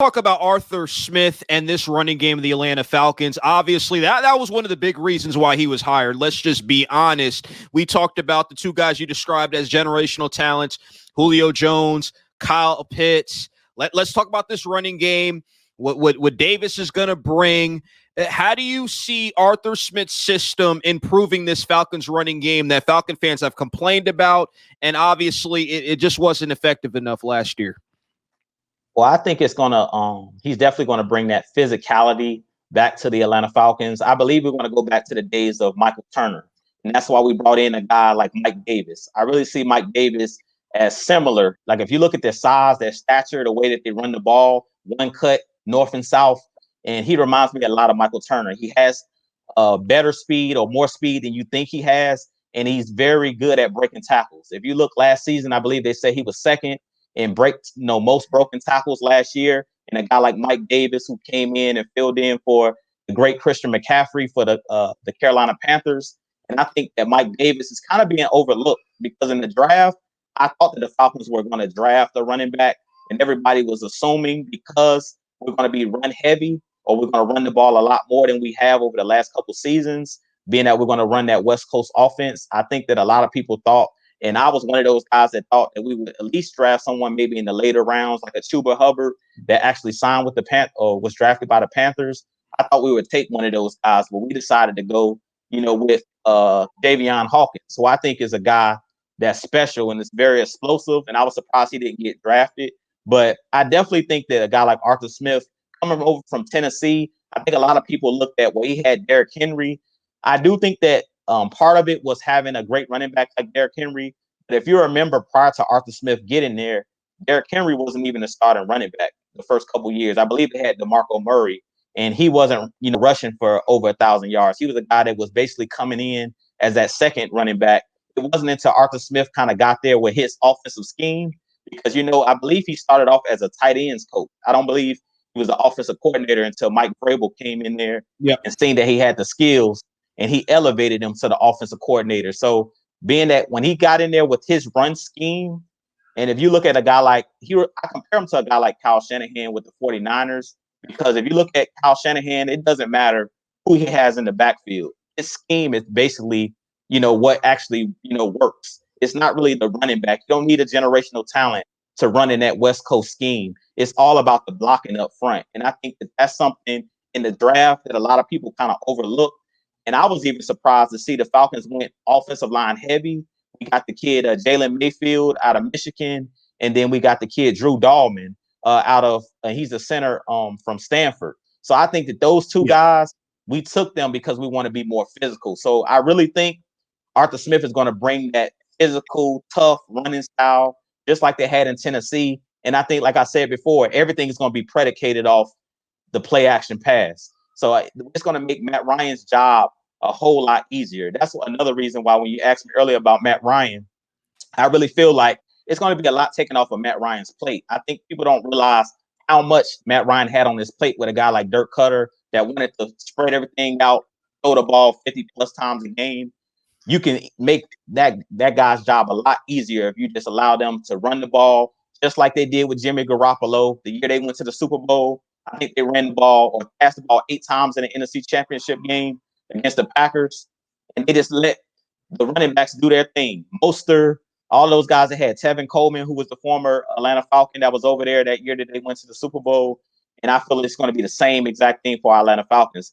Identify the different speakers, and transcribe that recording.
Speaker 1: Talk about Arthur Smith and this running game of the Atlanta Falcons. Obviously, that was one of the big reasons why he was hired. Let's just be honest. We talked about the two guys you described as generational talents, Julio Jones, Kyle Pitts. Let's talk about this running game, what Davis is going to bring. How do you see Arthur Smith's system improving this Falcons running game that Falcon fans have complained about? And obviously, it just wasn't effective enough last year.
Speaker 2: Well, I think it's gonna he's definitely gonna bring that physicality back to the Atlanta Falcons. I believe we're gonna go back to the days of Michael Turner. And that's why we brought in a guy like Mike Davis. I really see Mike Davis as similar. Like if you look at their size, their stature, the way that they run the ball, one cut, north and south, and he reminds me a lot of Michael Turner. He has better speed or more speed than you think he has, and he's very good at breaking tackles. If you look last season, I believe they say he was second and most broken tackles last year. And a guy like Mike Davis, who came in and filled in for the great Christian McCaffrey for the Carolina Panthers. And I think that Mike Davis is kind of being overlooked because in the draft, I thought that the Falcons were going to draft a running back, and everybody was assuming because we're going to be run heavy or we're going to run the ball a lot more than we have over the last couple seasons, being that we're going to run that West Coast offense. I think that a lot of people thought, and I was one of those guys that thought that we would at least draft someone maybe in the later rounds, like a Chuba Hubbard that actually signed with the or was drafted by the Panthers. I thought we would take one of those guys, but we decided to go, with Davion Hawkins, who I think is a guy that's special and is very explosive. And I was surprised he didn't get drafted. But I definitely think that a guy like Arthur Smith coming over from Tennessee, I think a lot of people looked at, well, he had Derrick Henry. I do think that part of it was having a great running back like Derrick Henry. But if you remember, prior to Arthur Smith getting there, Derrick Henry wasn't even a starting running back the first couple of years. I believe they had DeMarco Murray, and he wasn't, rushing for over 1,000 yards. He was a guy that was basically coming in as that second running back. It wasn't until Arthur Smith kind of got there with his offensive scheme because, I believe he started off as a tight ends coach. I don't believe he was an offensive coordinator until Mike Vrabel came in there and seen that he had the skills, and he elevated him to the offensive coordinator. So being that when he got in there with his run scheme, and if you look at a guy like I compare him to a guy like Kyle Shanahan with the 49ers, because if you look at Kyle Shanahan, it doesn't matter who he has in the backfield. His scheme is basically, what actually, works. It's not really the running back. You don't need a generational talent to run in that West Coast scheme. It's all about the blocking up front. And I think that that's something in the draft that a lot of people kind of overlook. And I was even surprised to see the Falcons went offensive line heavy. We got the kid Jalen Mayfield out of Michigan, and then we got the kid Drew Dahlman out of he's a center from Stanford. So I think that those two guys, we took them because we want to be more physical. So I really think Arthur Smith is going to bring that physical, tough running style, just like they had in Tennessee. And I think, like I said before, everything is going to be predicated off the play action pass. So it's going to make Matt Ryan's job a whole lot easier. That's another reason why when you asked me earlier about Matt Ryan, I really feel like it's going to be a lot taken off of Matt Ryan's plate. I think people don't realize how much Matt Ryan had on his plate with a guy like Dirk Cutter that wanted to spread everything out, throw the ball 50 plus times a game. You can make that guy's job a lot easier if you just allow them to run the ball, just like they did with Jimmy Garoppolo the year they went to the Super Bowl. I think they ran the ball or passed the ball 8 times in the NFC Championship game against the Packers, and they just let the running backs do their thing. Mostert, all those guys that had Tevin Coleman, who was the former Atlanta Falcon that was over there that year that they went to the Super Bowl. And I feel it's going to be the same exact thing for our Atlanta Falcons.